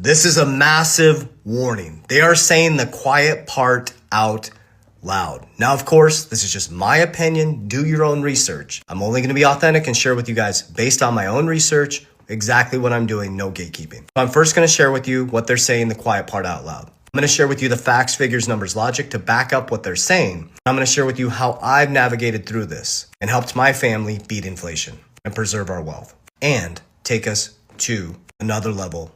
This is a massive warning. They are saying the quiet part out loud. Now, of course, this is just my opinion. Do your own research. I'm only going to be authentic and share with you guys based on my own research, exactly what I'm doing, no gatekeeping. So I'm first going to share with you what they're saying, the quiet part out loud. I'm going to share with you the facts, figures, numbers, logic to back up what they're saying. I'm going to share with you how I've navigated through this and helped my family beat inflation and preserve our wealth and take us to another level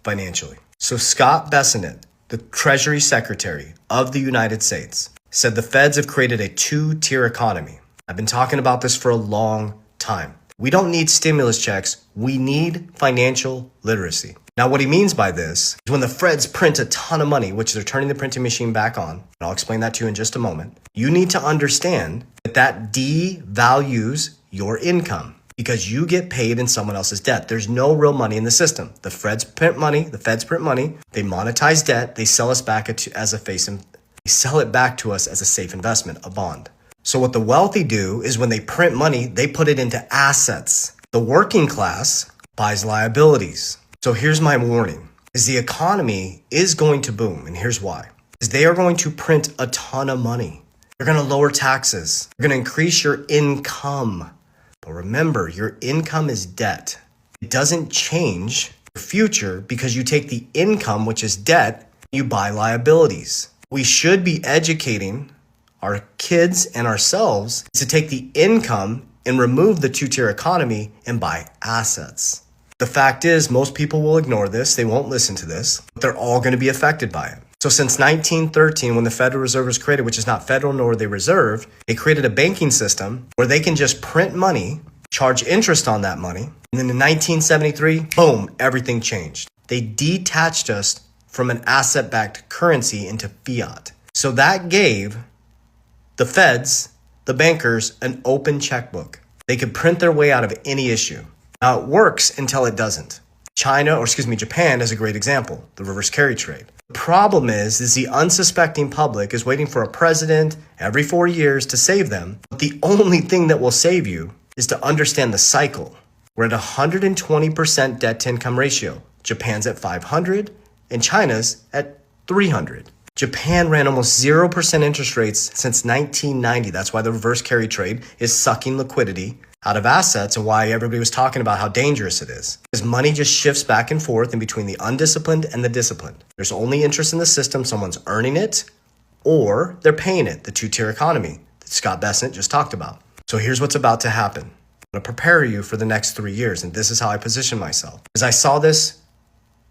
financially. So Scott Bessent, the Treasury Secretary of the United States, said the feds have created a two-tier economy. I've been talking about this for a long time. We don't need stimulus checks. We need financial literacy. Now, what he means by this is when the feds print a ton of money, which they're turning the printing machine back on, and I'll explain that to you in just a moment, you need to understand that that devalues your income because you get paid in someone else's debt. There's no real money in the system. The feds print money, they monetize debt, they sell us back as a face and they sell it back to us as a safe investment, a bond. So what the wealthy do is when they print money, they put it into assets. The working class buys liabilities. So here's my warning, is the economy is going to boom, and here's why. Is they are going to print a ton of money. They're going to lower taxes. They're going to increase your income. But remember, your income is debt. It doesn't change your future because you take the income, which is debt, you buy liabilities. We should be educating our kids and ourselves to take the income and remove the two-tier economy and buy assets. The fact is, most people will ignore this. They won't listen to this, but they're all going to be affected by it. So since 1913, when the Federal Reserve was created, which is not federal nor the reserve, they created a banking system where they can just print money, charge interest on that money. And then in 1973, boom, everything changed. They detached us from an asset-backed currency into fiat. So that gave the feds, the bankers, an open checkbook. They could print their way out of any issue. Now it works until it doesn't. Japan is a great example, the reverse carry trade. The problem is the unsuspecting public is waiting for a president every 4 years to save them. But the only thing that will save you is to understand the cycle. We're at 120% debt to income ratio. Japan's at 500 and China's at 300. Japan ran almost 0% interest rates since 1990. That's why the reverse carry trade is sucking liquidity out of assets and why everybody was talking about how dangerous it is. Because money just shifts back and forth in between the undisciplined and the disciplined. There's only interest in the system. Someone's earning it or they're paying it, the two-tier economy that Scott Bessent just talked about. So here's what's about to happen. I'm going to prepare you for the next 3 years, and this is how I position myself. Because I saw this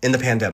in the pandemic.